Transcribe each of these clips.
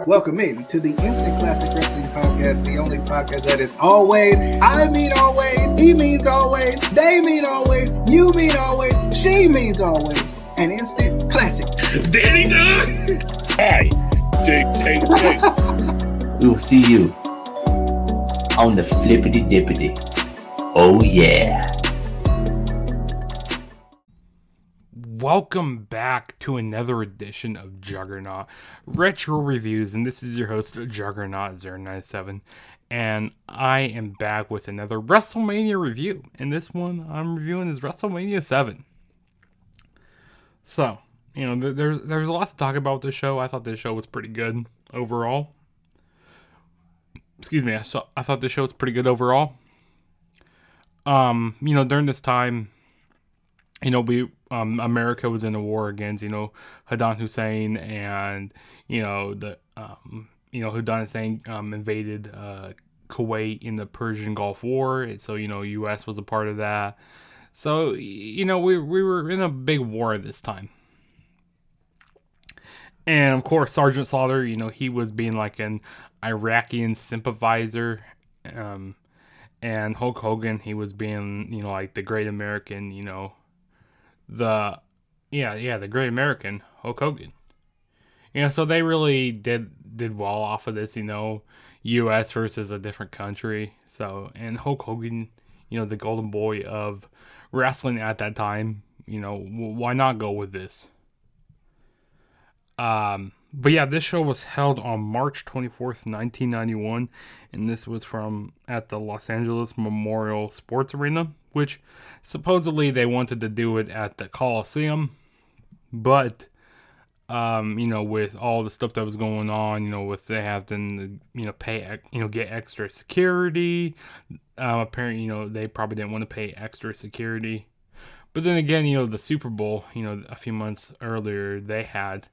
Welcome in to the Instant Classic Wrestling Podcast, the only podcast that is always, I mean always, he means always, they mean always, you mean always, she means always, an instant classic. Danny Dunn! Hi, Jake. We'll see you on the flippity dippity. Oh yeah. Welcome back to another edition of Juggernaut Retro Reviews, and this is your host, Juggernaut097, and I am back with another Wrestlemania review, and this one I'm reviewing is Wrestlemania 7. So, there's a lot to talk about with this show. I thought this show was pretty good overall. Excuse me, I thought this show was pretty good overall. During this time, America was in a war against, Saddam Hussein, and, Saddam Hussein invaded Kuwait in the Persian Gulf War. So, U.S. was a part of that. So, we were in a big war at this time. And, of course, Sergeant Slaughter, he was being like an Iraqi sympathizer. And Hulk Hogan, he was being, like the great American, the great American Hulk Hogan. So they really did well off of this, U.S. versus a different country. So, and Hulk Hogan, the golden boy of wrestling at that time, why not go with this? But yeah, this show was held on March 24th, 1991, and this was at the Los Angeles Memorial Sports Arena, which supposedly they wanted to do it at the Coliseum, but, with all the stuff that was going on, with they having to, pay, get extra security, apparently, they probably didn't want to pay extra security. But then again, the Super Bowl, a few months earlier, they had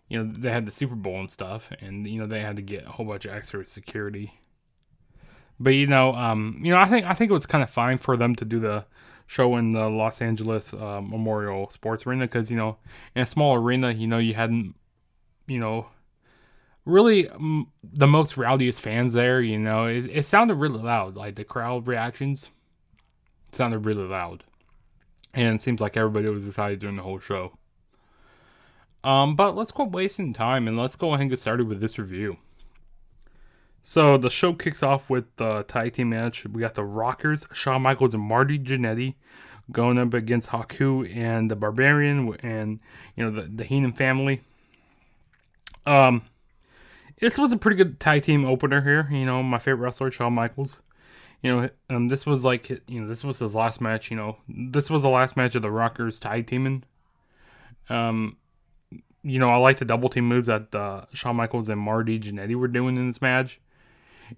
the Super Bowl and stuff, and, they had to get a whole bunch of extra security. But, I think it was kind of fine for them to do the show in the Los Angeles Memorial Sports Arena, because, in a small arena, you hadn't, really the most rowdiest fans there, it sounded really loud. Like, the crowd reactions sounded really loud. And it seems like everybody was excited during the whole show. But let's quit wasting time and let's go ahead and get started with this review. So the show kicks off with the tag team match. We got the Rockers, Shawn Michaels and Marty Jannetty, going up against Haku and the Barbarian and, the Heenan family. This was a pretty good tag team opener here. My favorite wrestler, Shawn Michaels. This was this was his last match. This was the last match of the Rockers tag teaming. I like the double team moves that Shawn Michaels and Marty Jannetty were doing in this match.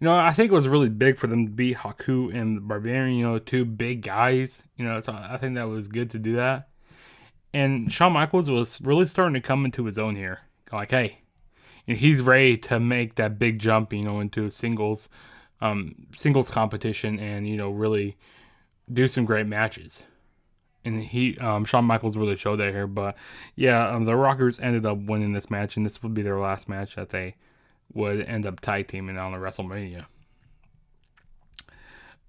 I think it was really big for them to beat Haku and the Barbarian, two big guys. So I think that was good to do that. And Shawn Michaels was really starting to come into his own here. Like, hey, he's ready to make that big jump, into singles competition and, really do some great matches. And Shawn Michaels really showed that here. But yeah, the Rockers ended up winning this match, and this would be their last match that they would end up tag teaming on the WrestleMania.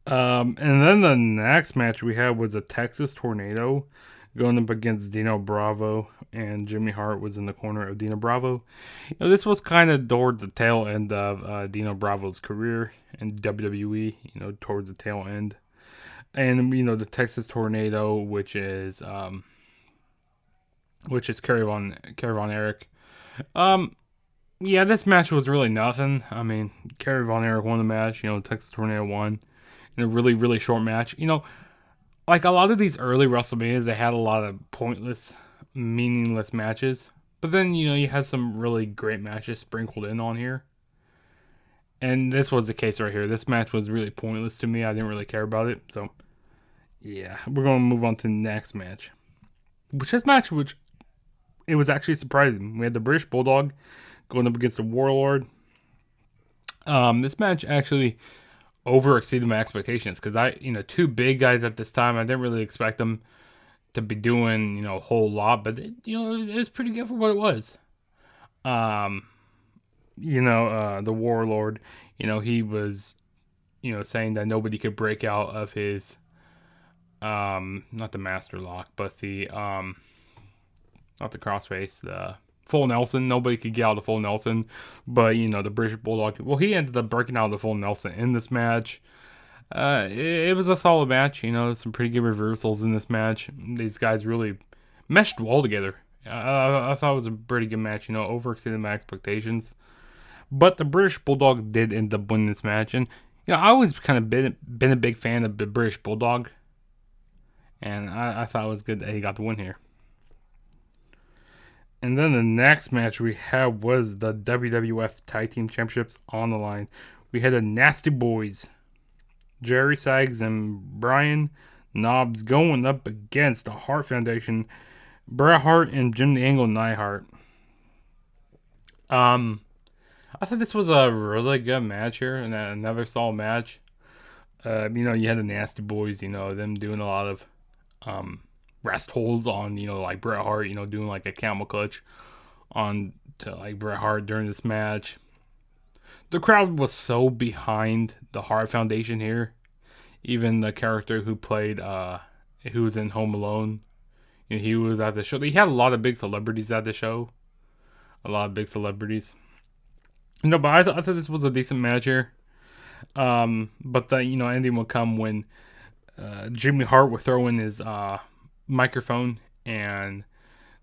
And then the next match we had was a Texas Tornado going up against Dino Bravo, and Jimmy Hart was in the corner of Dino Bravo. This was kind of towards the tail end of Dino Bravo's career in WWE, towards the tail end. And, the Texas Tornado, which is Kerry Von Erich. Yeah, this match was really nothing. I mean, Kerry Von Erich won the match, Texas Tornado won in a really, really short match. Like a lot of these early WrestleManias, they had a lot of pointless, meaningless matches. But then, you had some really great matches sprinkled in on here. And this was the case right here. This match was really pointless to me. I didn't really care about it. So, yeah. We're going to move on to the next match. Which it was actually surprising. We had the British Bulldog going up against the Warlord. This match actually over-exceeded my expectations. Because two big guys at this time, I didn't really expect them to be doing, a whole lot. But, it was pretty good for what it was. the Warlord, he was, saying that nobody could break out of his, not the Master Lock, but the, not the crossface, the full Nelson. Nobody could get out of the full Nelson, but, the British Bulldog, well, he ended up breaking out of the full Nelson in this match. It was a solid match, some pretty good reversals in this match. These guys really meshed well together. I thought it was a pretty good match, overexceeded my expectations. But the British Bulldog did end up winning this match, and I always kind of been a big fan of the British Bulldog, and I thought it was good that he got the win here. And then the next match we had was the WWF Tag Team Championships on the line. We had the Nasty Boys, Jerry Sags and Brian Knobbs, going up against the Hart Foundation, Bret Hart and Jim the Angle Neidhart. I thought this was a really good match here, and another solid match. You had the Nasty Boys, them doing a lot of rest holds on, like Bret Hart, doing like a camel clutch on to like Bret Hart during this match. The crowd was so behind the Hart Foundation here. Even the character who played, who was in Home Alone, he was at the show. He had a lot of big celebrities at the show. A lot of big celebrities. No, but I thought this was a decent match here. But the ending will come when Jimmy Hart would throw in his microphone and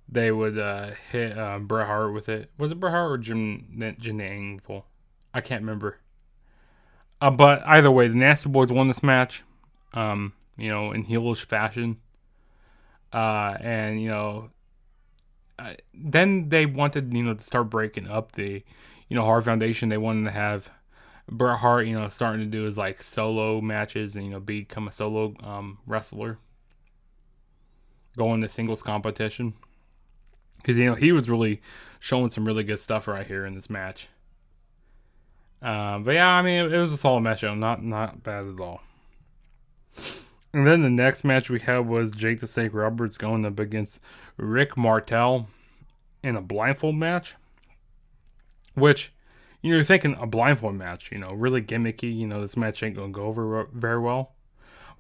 they would hit Bret Hart with it. Was it Bret Hart or Jim Angle? I can't remember. But either way, the Nasty Boys won this match. In heelish fashion. Then they wanted, to start breaking up the, Hart Foundation. They wanted to have Bret Hart, starting to do his like solo matches and, become a solo wrestler. Go into singles competition. Because, he was really showing some really good stuff right here in this match. But yeah, it was a solid match, not bad at all. And then the next match we had was Jake the Snake Roberts going up against Rick Martel in a blindfold match. Which, you're thinking a blindfold match, really gimmicky. This match ain't going to go over very well.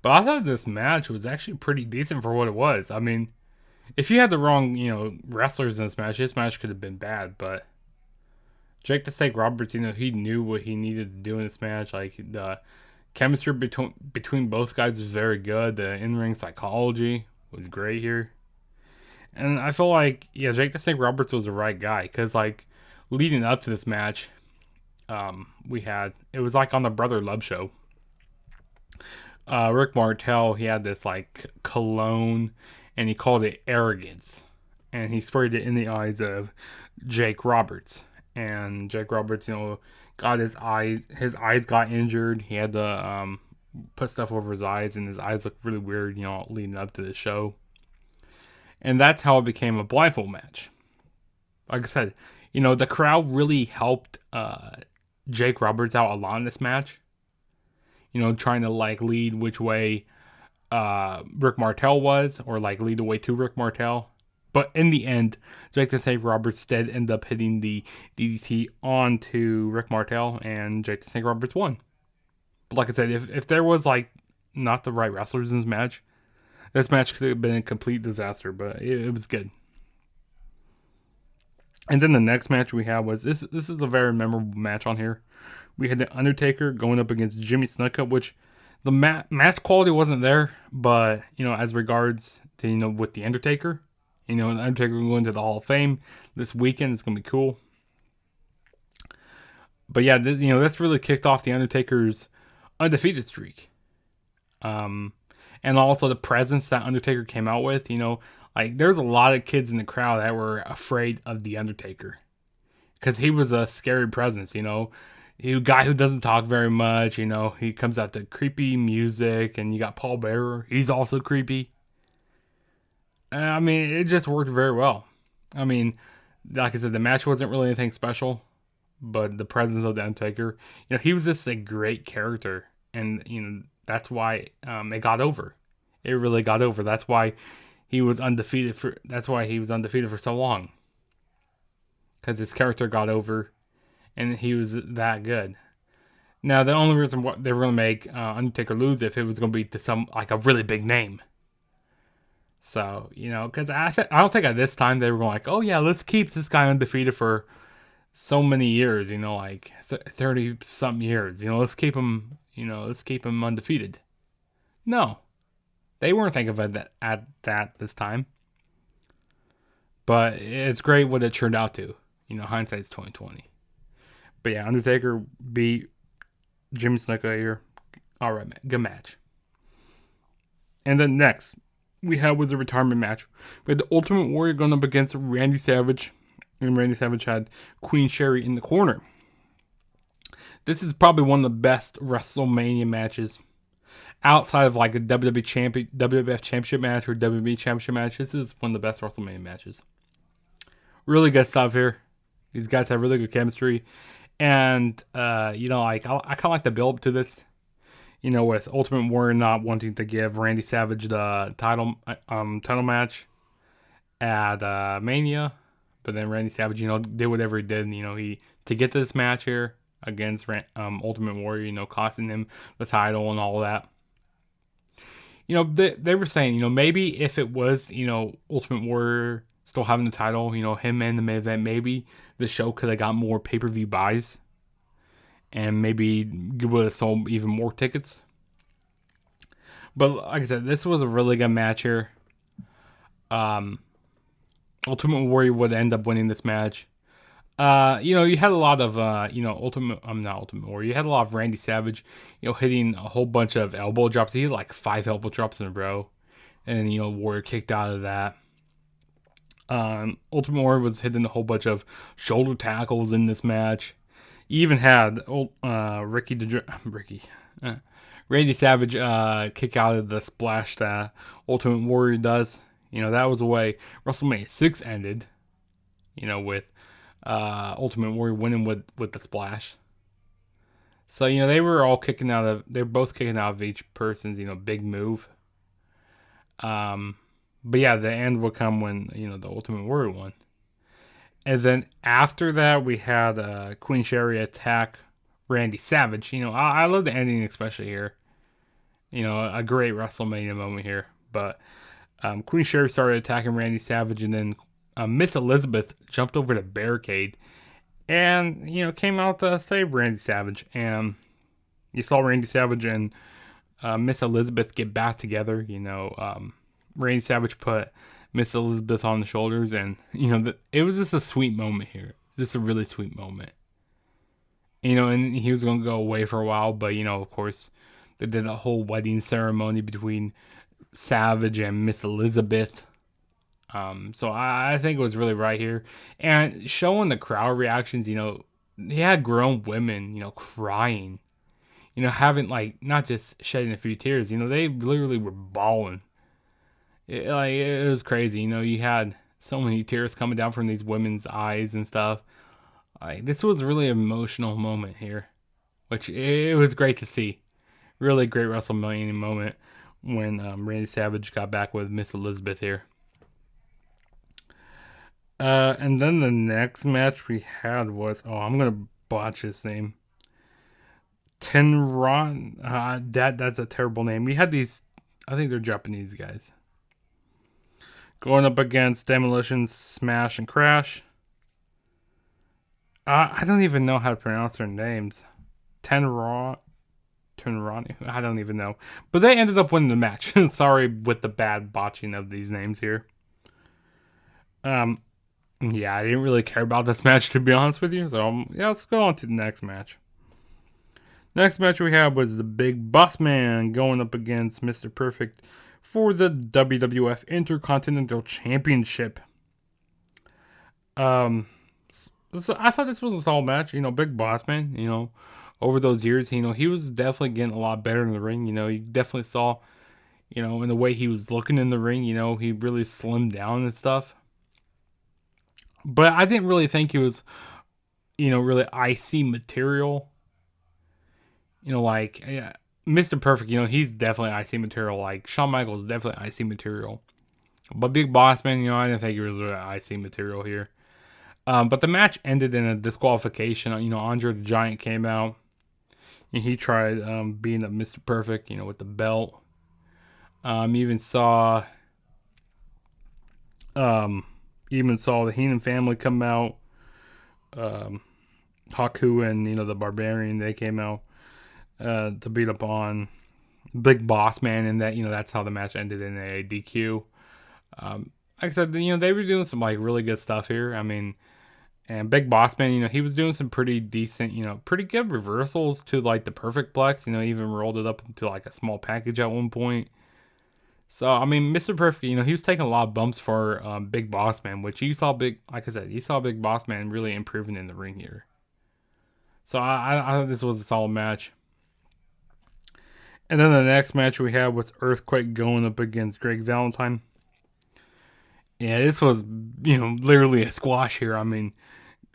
But I thought this match was actually pretty decent for what it was. If you had the wrong, wrestlers in this match could have been bad. But Jake the Snake Roberts, he knew what he needed to do in this match. Like, the chemistry between both guys was very good. The in-ring psychology was great here. And I feel like, Jake the Snake Roberts was the right guy. Because, like, leading up to this match, it was like on the Brother Love show. Rick Martel, he had this, like, cologne, and he called it arrogance. And he sprayed it in the eyes of Jake Roberts. And Jake Roberts, got his eyes got injured. He had to put stuff over his eyes, and his eyes looked really weird, leading up to the show. And that's how it became a blindfold match. Like I said, the crowd really helped Jake Roberts out a lot in this match. Trying to like lead which way Rick Martel was, or like lead the way to Rick Martel. But in the end, Jake the Snake Roberts instead ended up hitting the DDT onto Rick Martel, and Jake the Snake Roberts won. But like I said, if there was like not the right wrestlers in this match could have been a complete disaster, but it was good. And then the next match we had was, this is a very memorable match on here. We had the Undertaker going up against Jimmy Snuka, which the match quality wasn't there, but, as regards to, with the Undertaker, the Undertaker going to the Hall of Fame this weekend. It's going to be cool. But yeah, this really kicked off the Undertaker's undefeated streak. And also the presence that Undertaker came out with, like there's a lot of kids in the crowd that were afraid of the Undertaker. Because he was a scary presence, He a guy who doesn't talk very much, he comes out to creepy music, and you got Paul Bearer. He's also creepy. It just worked very well. Like I said, the match wasn't really anything special, but the presence of the Undertaker, he was just a great character, and that's why it got over. It really got over. That's why he was undefeated for so long, because his character got over, and he was that good. Now, the only reason why they were going to make Undertaker lose if it was going to be to some, like, a really big name. So, because I don't think at this time they were going like, oh yeah, let's keep this guy undefeated for so many years, like 30 something years, let's keep him undefeated. No, they weren't thinking of it at that this time. But it's great what it turned out to. Hindsight's 2020. But yeah, Undertaker beat Jimmy Snuka here. All right, man, good match. And then next we had was a retirement match. We had the Ultimate Warrior going up against Randy Savage. And Randy Savage had Queen Sherry in the corner. This is probably one of the best WrestleMania matches. Outside of like a WWF Championship match or WWE Championship match, this is one of the best WrestleMania matches. Really good stuff here. These guys have really good chemistry. And, I kind of like the build up to this. With Ultimate Warrior not wanting to give Randy Savage the title match at Mania, but then Randy Savage, did whatever he did. To get this match here against Ultimate Warrior, costing him the title and all that. They were saying, maybe if it was, Ultimate Warrior still having the title, him and the main event, maybe the show could have got more pay-per-view buys. And maybe would have sold even more tickets. But like I said, this was a really good match here. Ultimate Warrior would end up winning this match. You had a lot of, not Ultimate Warrior. You had a lot of Randy Savage, hitting a whole bunch of elbow drops. He had like 5 elbow drops in a row. And then, Warrior kicked out of that. Ultimate Warrior was hitting a whole bunch of shoulder tackles in this match. You even had Randy Savage kick out of the splash that Ultimate Warrior does. That was the way WrestleMania 6 ended. With Ultimate Warrior winning with the splash. So they were all they're both kicking out of each person's big move. But yeah, the end will come when the Ultimate Warrior won. And then after that, we had Queen Sherry attack Randy Savage. I love the ending, especially here. A great WrestleMania moment here. But Queen Sherry started attacking Randy Savage, and then Miss Elizabeth jumped over the barricade and, came out to save Randy Savage. And you saw Randy Savage and Miss Elizabeth get back together. Randy Savage put Miss Elizabeth on the shoulders, and it was just a sweet moment here, just a really sweet moment. And he was gonna go away for a while, but of course, they did a whole wedding ceremony between Savage and Miss Elizabeth. So I think it was really right here, and showing the crowd reactions. He had grown women, crying, having like not just shedding a few tears. They literally were bawling. It was crazy. You had so many tears coming down from these women's eyes and stuff. This was a really emotional moment here, which it was great to see. Really great WrestleMania moment when Randy Savage got back with Miss Elizabeth here. And then the next match we had was, I'm gonna botch his name. Tenron. That's a terrible name. We had these, I think they're Japanese guys, going up against Demolition, Smash, and Crash. I don't even know how to pronounce their names. Tenrani. I don't even know. But they ended up winning the match. Sorry with the bad botching of these names here. Yeah, I didn't really care about this match, to be honest with you. So, yeah, let's go on to the next match. Next match we had was the Big Boss Man going up against Mr. Perfect for the WWF Intercontinental Championship. So I thought this was a solid match. Big Boss Man, over those years, he was definitely getting a lot better in the ring. You definitely saw, in the way he was looking in the ring, he really slimmed down and stuff. But I didn't really think he was, really IC material. Mr. Perfect, he's definitely IC material. Like, Shawn Michaels is definitely IC material. But Big Boss Man, I didn't think he was really IC material here. But the match ended in a disqualification. You know, Andre the Giant came out and he tried being a Mr. Perfect, you know, with the belt. Even saw the Heenan family come out. Haku and, you know, the Barbarian, they came out to beat up on Big Boss Man, and that, you know, that's how the match ended in a DQ. Like I said, you know, they were doing some like really good stuff here. I mean, and Big Boss Man, you know, he was doing some pretty decent, you know, pretty good reversals to like the Perfect Plex. You know, even rolled it up into like a small package at one point. So, I mean, Mr. Perfect, you know, he was taking a lot of bumps for Big Boss Man, which you saw like I said, you saw Big Boss Man really improving in the ring here. So, I thought this was a solid match. And then the next match we had was Earthquake going up against Greg Valentine. Yeah, this was, you know, literally a squash here. I mean,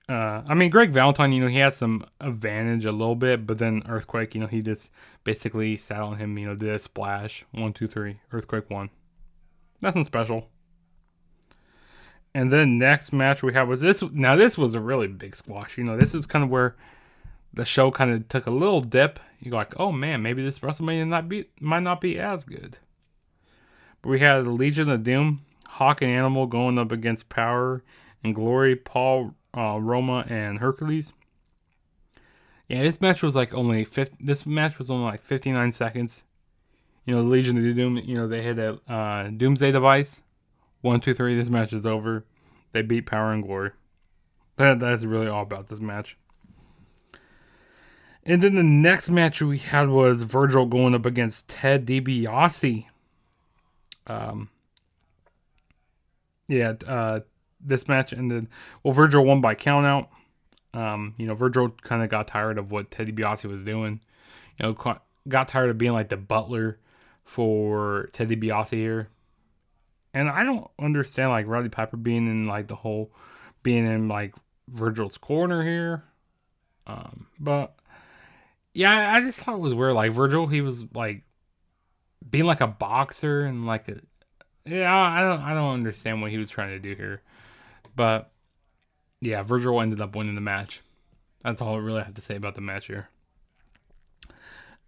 Greg Valentine, you know, he had some advantage a little bit, but then Earthquake, you know, he just basically sat on him, you know, did a splash. 1, 2, 3. Earthquake won. Nothing special. And then next match we had was this. Now, this was a really big squash. You know, this is kind of where the show kind of took a little dip. You go like, oh man, maybe this WrestleMania might not be as good. But we had Legion of Doom, Hawk and Animal going up against Power and Glory, Paul, Roma, and Hercules. Yeah, this match was like only 59 seconds. You know, the Legion of Doom, you know, they hit a Doomsday device. 1, 2, 3. This match is over. They beat Power and Glory. That's really all about this match. And then the next match we had was Virgil going up against Ted DiBiase. This match ended. Well, Virgil won by countout. You know, Virgil kind of got tired of what Ted DiBiase was doing. You know, got tired of being like the butler for Ted DiBiase here. And I don't understand like Roddy Piper being in like Virgil's corner here. But yeah, I just thought it was weird. Like Virgil, he was like being like a boxer and like I don't understand what he was trying to do here. But yeah, Virgil ended up winning the match. That's all I really have to say about the match here.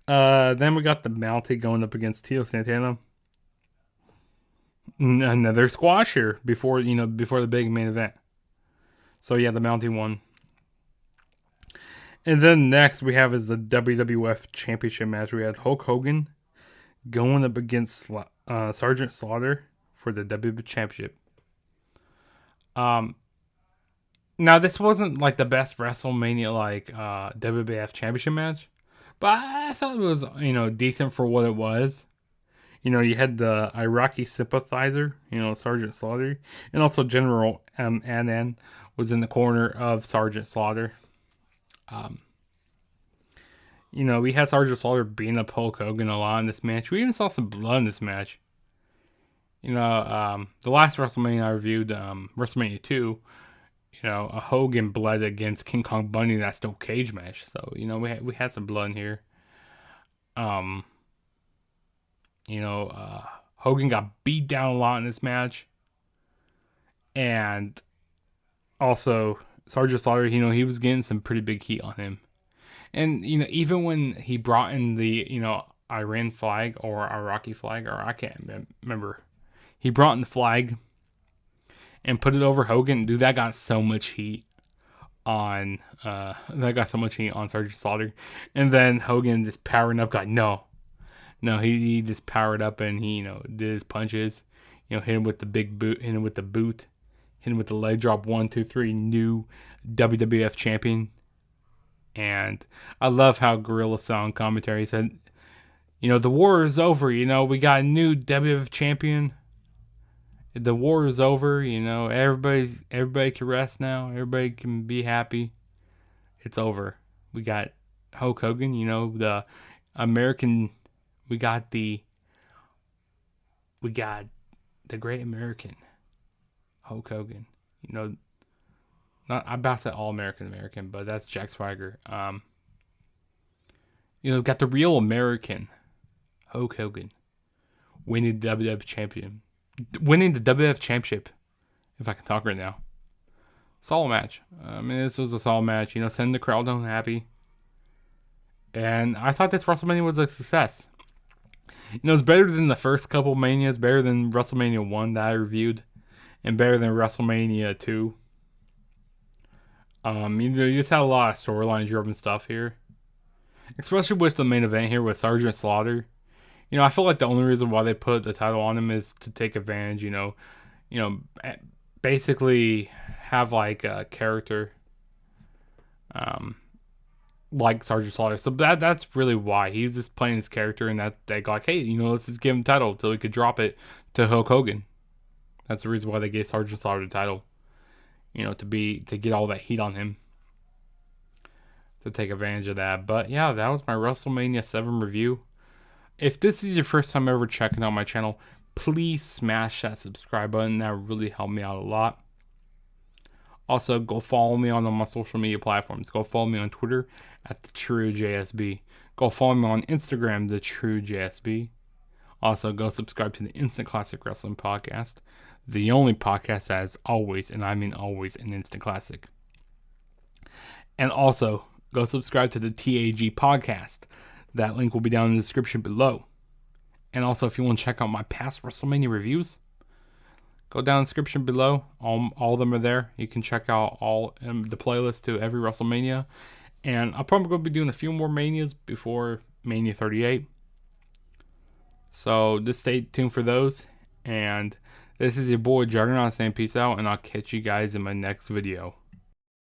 Then we got the Mountie going up against Tito Santana. Another squash here before the big main event. So yeah, the Mountie won. And then next we have is the WWF Championship match. We had Hulk Hogan going up against Sergeant Slaughter for the WWF Championship. Now this wasn't like the best WrestleMania like WWF Championship match, but I thought it was, you know, decent for what it was. You know, you had the Iraqi sympathizer, you know, Sergeant Slaughter, and also General Annan was in the corner of Sergeant Slaughter. You know, we had Sergeant Slaughter beating up Hulk Hogan a lot in this match. We even saw some blood in this match. You know, the last WrestleMania I reviewed, WrestleMania 2, you know, a Hogan bled against King Kong Bundy in that steel cage match. So, you know, we had some blood in here. You know, Hogan got beat down a lot in this match. And also, Sergeant Slaughter, you know, he was getting some pretty big heat on him. And, you know, even when he brought in the, you know, Iran flag or Iraqi flag, or I can't remember. He brought in the flag and put it over Hogan. Dude, that got so much heat on Sergeant Slaughter. And then Hogan just powering up, got no, he just powered up and he, you know, did his punches. You know, hit him with the big boot, hit him with the boot, hit him with the leg drop. 1, 2, 3, new WWF champion. And I love how Gorilla Sound commentary said, you know, the war is over. You know, we got a new WWF champion. The war is over. You know, everybody can rest now. Everybody can be happy. It's over. We got Hulk Hogan. You know, the American. We got the great American Hulk Hogan. You know, I'm about to say all American, but that's Jack Swagger. You know, got the real American Hulk Hogan winning the WWF Championship, if I can talk right now. Solid match. I mean, this was a solid match. You know, send the crowd home happy. And I thought this WrestleMania was a success. You know, it's better than the first couple Manias, better than WrestleMania 1 that I reviewed, and better than WrestleMania 2. You just had a lot of storyline driven stuff here. Especially with the main event here with Sergeant Slaughter. You know, I feel like the only reason why they put the title on him is to take advantage, basically have like a character like Sergeant Slaughter. So that's really why. He was just playing his character, and that they got like, hey, let's just give him the title until he could drop it to Hulk Hogan. That's the reason why they gave Sergeant Slaughter the title. To get all that heat on him. To take advantage of that. But yeah, that was my WrestleMania 7 review. If this is your first time ever checking out my channel, please smash that subscribe button. That would really help me out a lot. Also, go follow me on all my social media platforms. Go follow me on Twitter at TheTrueJSB. Go follow me on Instagram, TheTrueJSB. Also, go subscribe to the Instant Classic Wrestling Podcast. The only podcast that is always, and I mean always, an instant classic. And also, go subscribe to the TAG Podcast. That link will be down in the description below. And also, if you want to check out my past WrestleMania reviews, go down in the description below. All of them are there. You can check out all the playlist to every WrestleMania. And I'm probably going to be doing a few more Manias before Mania 38. So just stay tuned for those. And this is your boy Juggernaut saying peace out. And I'll catch you guys in my next video.